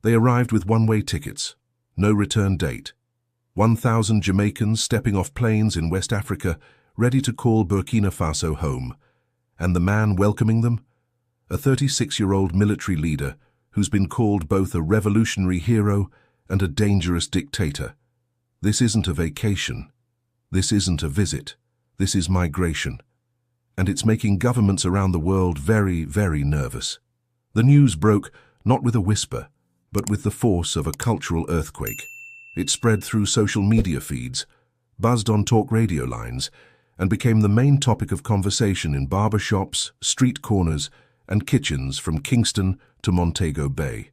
They arrived with one-way tickets, no return date. 1,000 Jamaicans stepping off planes in West Africa, ready to call Burkina Faso home. And the man welcoming them? A 36-year-old military leader who's been called both a revolutionary hero and a dangerous dictator. This isn't a vacation. This isn't a visit. This is migration. And it's making governments around the world very, very nervous. The news broke not with a whisper, but with the force of a cultural earthquake. It spread through social media feeds, buzzed on talk radio lines, and became the main topic of conversation in barber shops, street corners, and kitchens from Kingston to Montego Bay.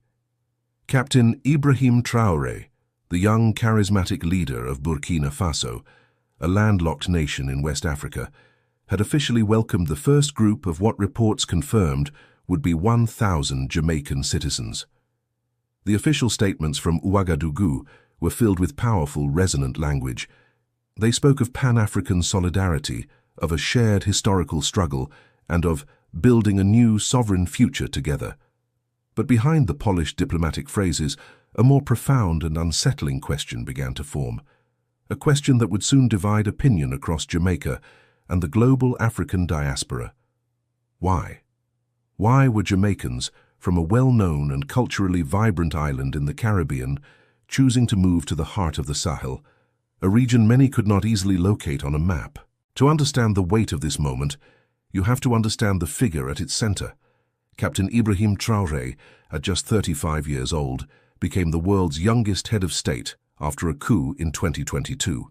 Captain Ibrahim Traoré, the young charismatic leader of Burkina Faso, a landlocked nation in West Africa, had officially welcomed the first group of what reports confirmed would be 1,000 Jamaican citizens. The official statements from Ouagadougou were filled with powerful, resonant language. They spoke of Pan-African solidarity, of a shared historical struggle, and of building a new sovereign future together. But behind the polished diplomatic phrases, a more profound and unsettling question began to form. A question that would soon divide opinion across Jamaica and the global African diaspora. Why? Why were Jamaicans, from a well-known and culturally vibrant island in the Caribbean, choosing to move to the heart of the Sahel, a region many could not easily locate on a map? To understand the weight of this moment, you have to understand the figure at its center. Captain Ibrahim Traoré, at just 35 years old, became the world's youngest head of state after a coup in 2022.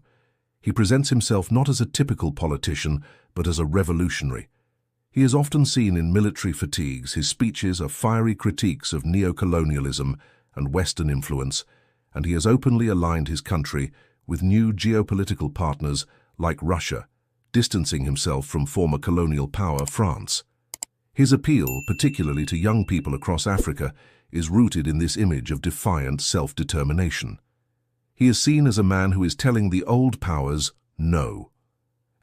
He presents himself not as a typical politician, but as a revolutionary. He is often seen in military fatigues. His speeches are fiery critiques of neo-colonialism and Western influence, and he has openly aligned his country with new geopolitical partners like Russia, distancing himself from former colonial power France. His appeal, particularly to young people across Africa, is rooted in this image of defiant self-determination. He is seen as a man who is telling the old powers no.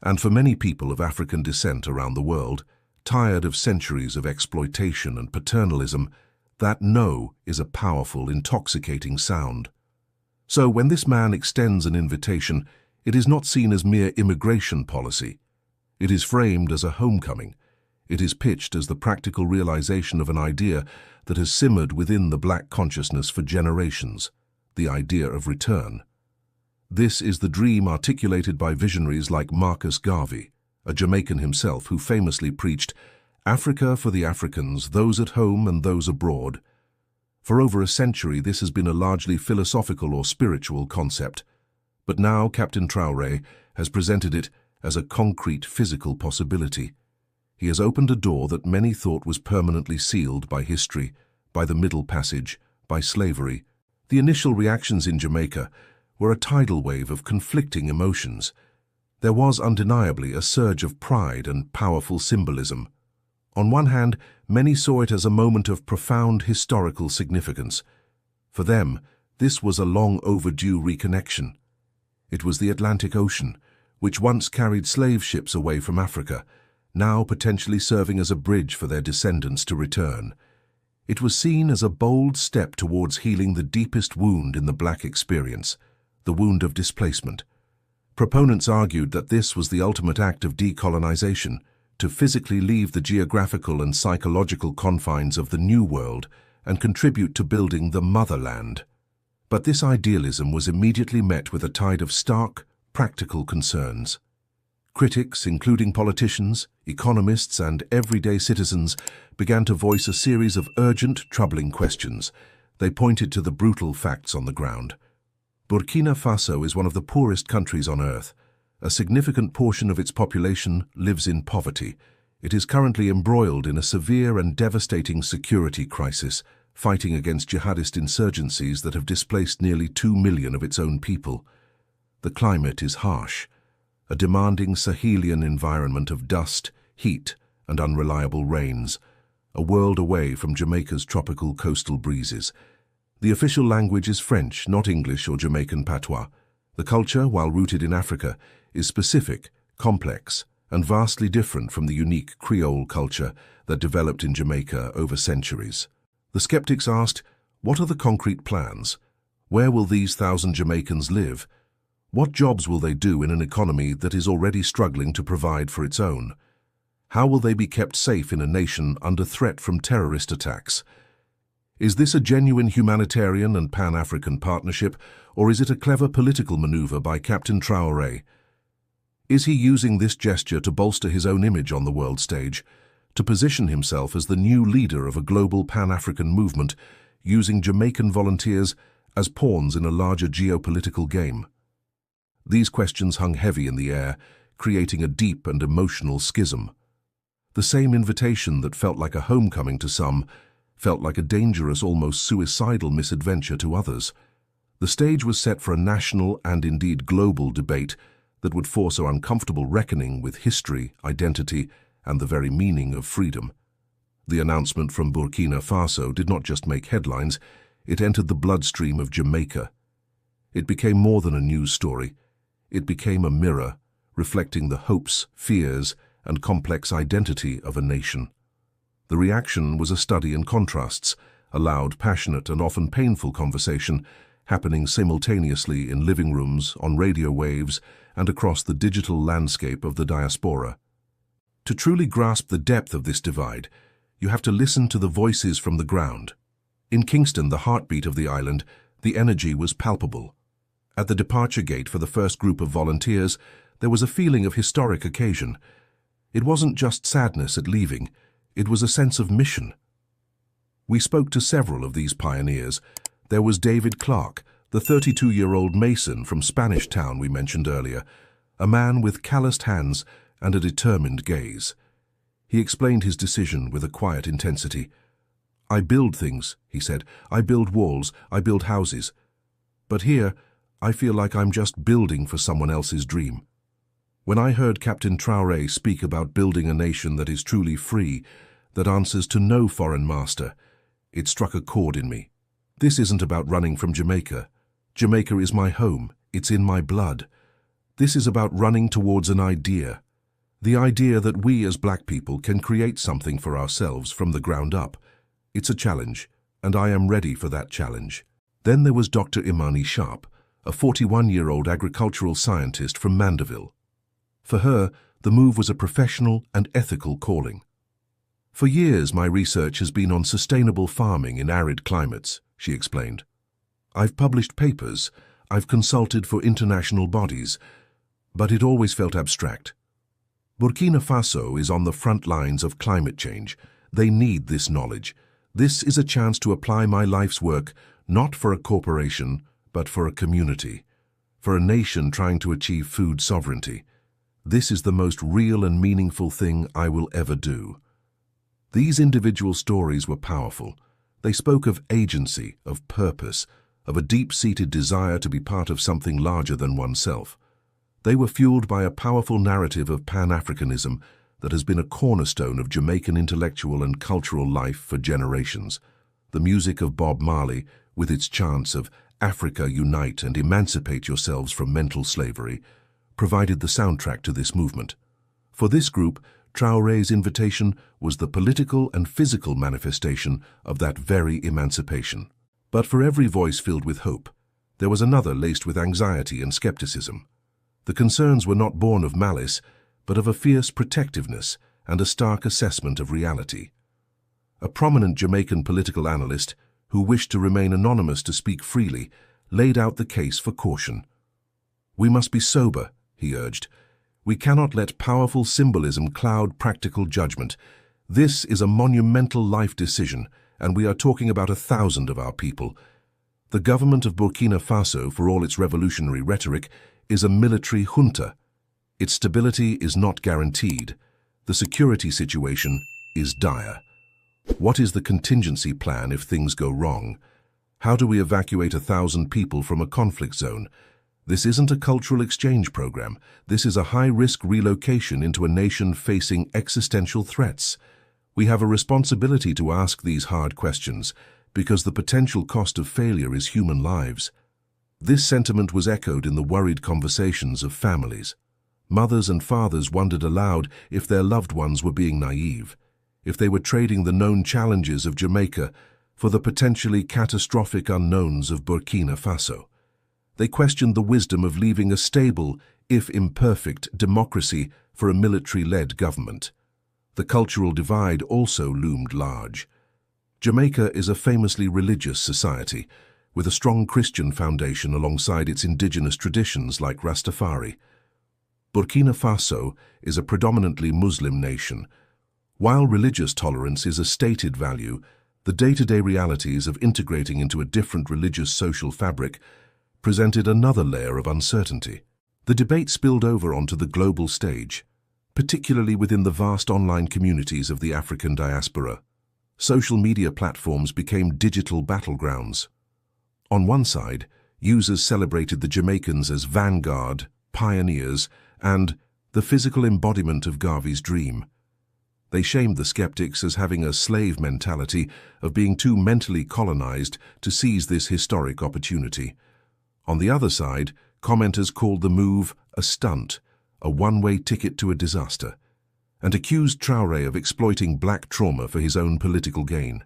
And for many people of African descent around the world, tired of centuries of exploitation and paternalism, that no is a powerful, intoxicating sound. So when this man extends an invitation, it is not seen as mere immigration policy. It is framed as a homecoming. It is pitched as the practical realization of an idea that has simmered within the black consciousness for generations, the idea of return. This is the dream articulated by visionaries like Marcus Garvey, a Jamaican himself who famously preached, "Africa for the Africans, those at home and those abroad." For over a century, this has been a largely philosophical or spiritual concept. But now Captain Traoré has presented it as a concrete physical possibility. He has opened a door that many thought was permanently sealed by history, by the Middle Passage, by slavery. The initial reactions in Jamaica were a tidal wave of conflicting emotions. There was undeniably a surge of pride and powerful symbolism. On one hand, many saw it as a moment of profound historical significance. For them, this was a long overdue reconnection. It was the Atlantic Ocean, which once carried slave ships away from Africa, now potentially serving as a bridge for their descendants to return. It was seen as a bold step towards healing the deepest wound in the black experience, the wound of displacement. Proponents argued that this was the ultimate act of decolonization, to physically leave the geographical and psychological confines of the New World and contribute to building the motherland. But this idealism was immediately met with a tide of stark, practical concerns. Critics, including politicians, economists, and everyday citizens, began to voice a series of urgent, troubling questions. They pointed to the brutal facts on the ground. Burkina Faso is one of the poorest countries on earth. A significant portion of its population lives in poverty. It is currently embroiled in a severe and devastating security crisis, fighting against jihadist insurgencies that have displaced nearly 2 million of its own people. The climate is harsh, a demanding Sahelian environment of dust, heat, and unreliable rains, a world away from Jamaica's tropical coastal breezes. The official language is French, not English or Jamaican patois. The culture, while rooted in Africa, is specific, complex, and vastly different from the unique Creole culture that developed in Jamaica over centuries. The skeptics asked, What are the concrete plans? Where will these 1,000 Jamaicans live? What jobs will they do in an economy that is already struggling to provide for its own? How will they be kept safe in a nation under threat from terrorist attacks? Is this a genuine humanitarian and Pan-African partnership, or is it a clever political maneuver by Captain Traoré? Is he using this gesture to bolster his own image on the world stage, to position himself as the new leader of a global Pan-African movement, using Jamaican volunteers as pawns in a larger geopolitical game? These questions hung heavy in the air, creating a deep and emotional schism. The same invitation that felt like a homecoming to some felt like a dangerous, almost suicidal misadventure to others. The stage was set for a national and indeed global debate that would force an uncomfortable reckoning with history, identity, and the very meaning of freedom. The announcement from Burkina Faso did not just make headlines, it entered the bloodstream of Jamaica. It became more than a news story. It became a mirror, reflecting the hopes, fears, and complex identity of a nation. The reaction was a study in contrasts, a loud, passionate, and often painful conversation happening simultaneously in living rooms, on radio waves, and across the digital landscape of the diaspora. To truly grasp the depth of this divide, you have to listen to the voices from the ground. In Kingston, the heartbeat of the island, the energy was palpable. At the departure gate for the first group of volunteers, there was a feeling of historic occasion. It wasn't just sadness at leaving, it was a sense of mission. We spoke to several of these pioneers. There was David Clark, the 32-year-old mason from Spanish Town we mentioned earlier, a man with calloused hands and a determined gaze. He explained his decision with a quiet intensity. "I build things," he said. "I build walls, I build houses. But here, I feel like I'm just building for someone else's dream." When I heard Captain Traoré speak about building a nation that is truly free, that answers to no foreign master, it struck a chord in me. This isn't about running from Jamaica. Jamaica is my home, it's in my blood. This is about running towards an idea. The idea that we as black people can create something for ourselves from the ground up. It's a challenge, and I am ready for that challenge. Then there was Dr. Imani Sharp, a 41-year-old agricultural scientist from Mandeville. For her, the move was a professional and ethical calling. "For years, my research has been on sustainable farming in arid climates," she explained. "I've published papers, I've consulted for international bodies, but it always felt abstract. Burkina Faso is on the front lines of climate change. They need this knowledge. This is a chance to apply my life's work, not for a corporation, but for a community, for a nation trying to achieve food sovereignty. This is the most real and meaningful thing I will ever do." These individual stories were powerful. They spoke of agency, of purpose, of a deep-seated desire to be part of something larger than oneself. They were fueled by a powerful narrative of Pan-Africanism that has been a cornerstone of Jamaican intellectual and cultural life for generations. The music of Bob Marley, with its chants of "Africa, unite and emancipate yourselves from mental slavery," provided the soundtrack to this movement. For this group, Traoré's invitation was the political and physical manifestation of that very emancipation. But for every voice filled with hope, there was another laced with anxiety and skepticism. The concerns were not born of malice, but of a fierce protectiveness and a stark assessment of reality. A prominent Jamaican political analyst, who wished to remain anonymous to speak freely, laid out the case for caution. "We must be sober," he urged. "We cannot let powerful symbolism cloud practical judgment. This is a monumental life decision, and we are talking about 1,000 of our people. The government of Burkina Faso, for all its revolutionary rhetoric, is a military junta. Its stability is not guaranteed. The security situation is dire. What is the contingency plan if things go wrong? How do we evacuate 1,000 people from a conflict zone? This isn't a cultural exchange program. This is a high-risk relocation into a nation facing existential threats. We have a responsibility to ask these hard questions because the potential cost of failure is human lives." This sentiment was echoed in the worried conversations of families. Mothers and fathers wondered aloud if their loved ones were being naive, if they were trading the known challenges of Jamaica for the potentially catastrophic unknowns of Burkina Faso. They questioned the wisdom of leaving a stable, if imperfect, democracy for a military-led government. The cultural divide also loomed large. Jamaica is a famously religious society, with a strong Christian foundation alongside its indigenous traditions like Rastafari. Burkina Faso is a predominantly Muslim nation. While religious tolerance is a stated value, the day-to-day realities of integrating into a different religious social fabric presented another layer of uncertainty. The debate spilled over onto the global stage, particularly within the vast online communities of the African diaspora. Social media platforms became digital battlegrounds. On one side, users celebrated the Jamaicans as vanguard, pioneers, and the physical embodiment of Garvey's dream. They shamed the skeptics as having a slave mentality of being too mentally colonized to seize this historic opportunity. On the other side, commenters called the move a stunt, a one-way ticket to a disaster, and accused Traoré of exploiting black trauma for his own political gain.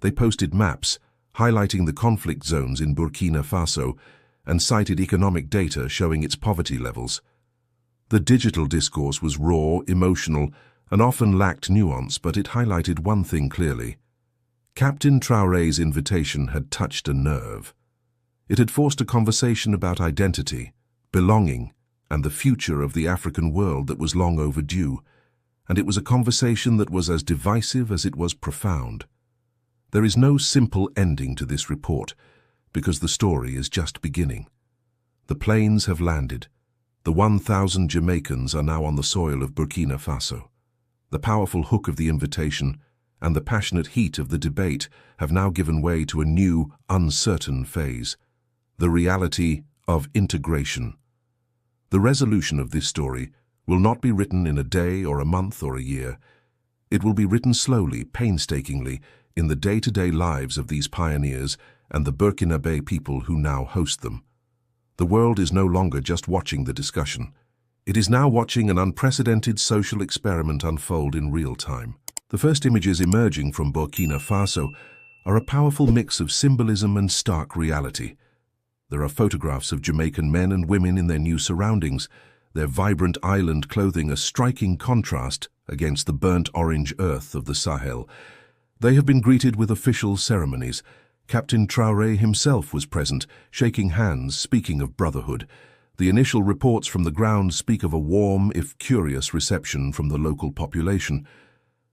They posted maps highlighting the conflict zones in Burkina Faso and cited economic data showing its poverty levels. The digital discourse was raw, emotional, and often lacked nuance, but it highlighted one thing clearly. Captain Traoré's invitation had touched a nerve. It had forced a conversation about identity, belonging, and the future of the African world that was long overdue, and it was a conversation that was as divisive as it was profound. There is no simple ending to this report, because the story is just beginning. The planes have landed. The 1,000 Jamaicans are now on the soil of Burkina Faso. The powerful hook of the invitation and the passionate heat of the debate have now given way to a new, uncertain phase, the reality of integration. The resolution of this story will not be written in a day or a month or a year. It will be written slowly, painstakingly, in the day-to-day lives of these pioneers and the Burkinabe people who now host them. The world is no longer just watching the discussion. It is now watching an unprecedented social experiment unfold in real time. The first images emerging from Burkina Faso are a powerful mix of symbolism and stark reality. There are photographs of Jamaican men and women in their new surroundings, their vibrant island clothing a striking contrast against the burnt orange earth of the Sahel. They have been greeted with official ceremonies. Captain Traoré himself was present, shaking hands, speaking of brotherhood. The initial reports from the ground speak of a warm, if curious, reception from the local population.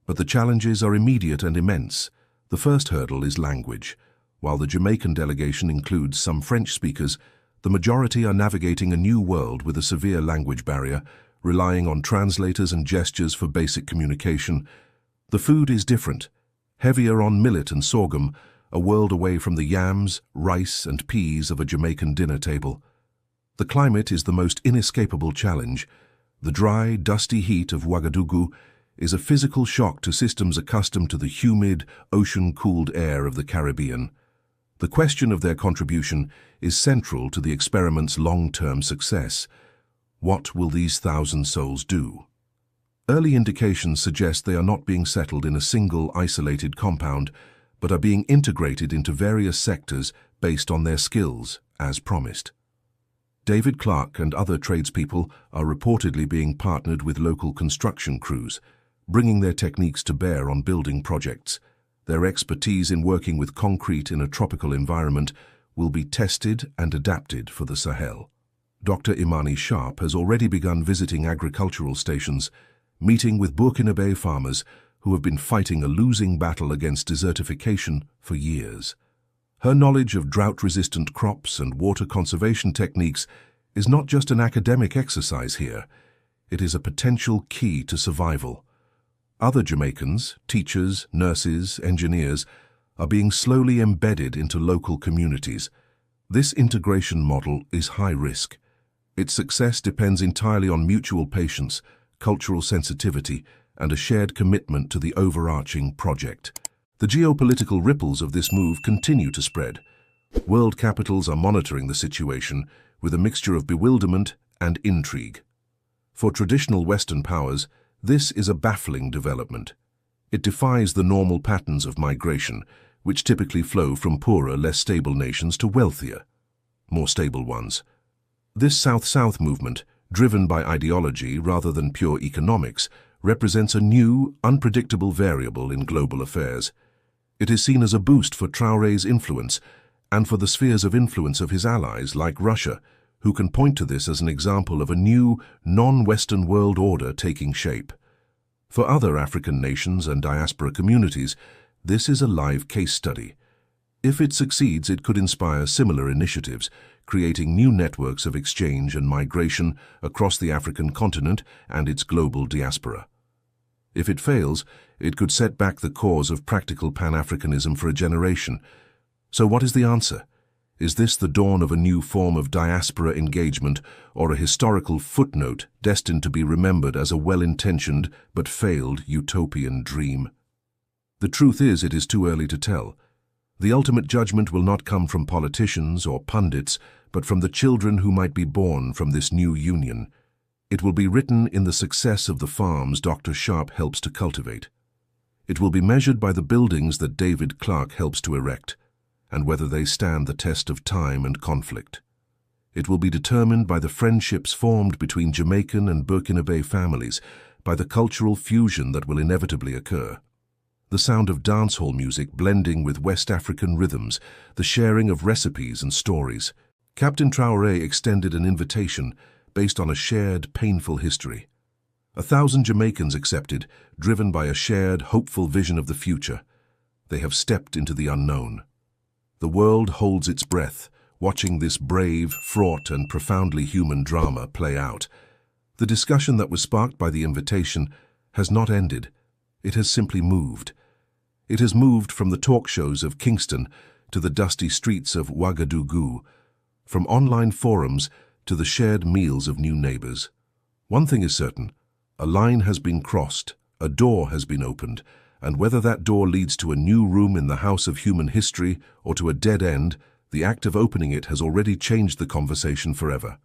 But the challenges are immediate and immense. The first hurdle is language. While the Jamaican delegation includes some French speakers, the majority are navigating a new world with a severe language barrier, relying on translators and gestures for basic communication. The food is different, heavier on millet and sorghum, a world away from the yams, rice, and peas of a Jamaican dinner table. The climate is the most inescapable challenge. The dry, dusty heat of Ouagadougou is a physical shock to systems accustomed to the humid, ocean-cooled air of the Caribbean. The question of their contribution is central to the experiment's long-term success. What will these 1,000 souls do? Early indications suggest they are not being settled in a single, isolated compound, but are being integrated into various sectors based on their skills, as promised. David Clark and other tradespeople are reportedly being partnered with local construction crews, bringing their techniques to bear on building projects. Their expertise in working with concrete in a tropical environment will be tested and adapted for the Sahel. Dr. Imani Sharp has already begun visiting agricultural stations, meeting with Burkinabe farmers who have been fighting a losing battle against desertification for years. Her knowledge of drought-resistant crops and water conservation techniques is not just an academic exercise here, it is a potential key to survival. Other Jamaicans, teachers, nurses, engineers, are being slowly embedded into local communities. This integration model is high risk. Its success depends entirely on mutual patience, cultural sensitivity, and a shared commitment to the overarching project. The geopolitical ripples of this move continue to spread. World capitals are monitoring the situation with a mixture of bewilderment and intrigue. For traditional Western powers, this is a baffling development. It defies the normal patterns of migration, which typically flow from poorer, less stable nations to wealthier, more stable ones. This South-South movement, driven by ideology rather than pure economics, represents a new, unpredictable variable in global affairs. It is seen as a boost for Traoré's influence and for the spheres of influence of his allies like Russia, who can point to this as an example of a new, non-Western world order taking shape. For other African nations and diaspora communities, this is a live case study. If it succeeds, it could inspire similar initiatives, creating new networks of exchange and migration across the African continent and its global diaspora. If it fails, it could set back the cause of practical Pan-Africanism for a generation. So what is the answer? Is this the dawn of a new form of diaspora engagement or a historical footnote destined to be remembered as a well-intentioned but failed utopian dream? The truth is, it is too early to tell. The ultimate judgment will not come from politicians or pundits, but from the children who might be born from this new union. It will be written in the success of the farms Dr. Sharp helps to cultivate. It will be measured by the buildings that David Clark helps to erect, and whether they stand the test of time and conflict. It will be determined by the friendships formed between Jamaican and Burkina Faso families, by the cultural fusion that will inevitably occur. The sound of dancehall music blending with West African rhythms, the sharing of recipes and stories. Captain Traoré extended an invitation based on a shared, painful history. 1,000 Jamaicans accepted, driven by a shared, hopeful vision of the future. They have stepped into the unknown. The world holds its breath, watching this brave, fraught, and profoundly human drama play out. The discussion that was sparked by the invitation has not ended. It has simply moved. It has moved from the talk shows of Kingston to the dusty streets of Ouagadougou, from online forums to the shared meals of new neighbors. One thing is certain: a line has been crossed, a door has been opened, and whether that door leads to a new room in the house of human history or to a dead end, the act of opening it has already changed the conversation forever.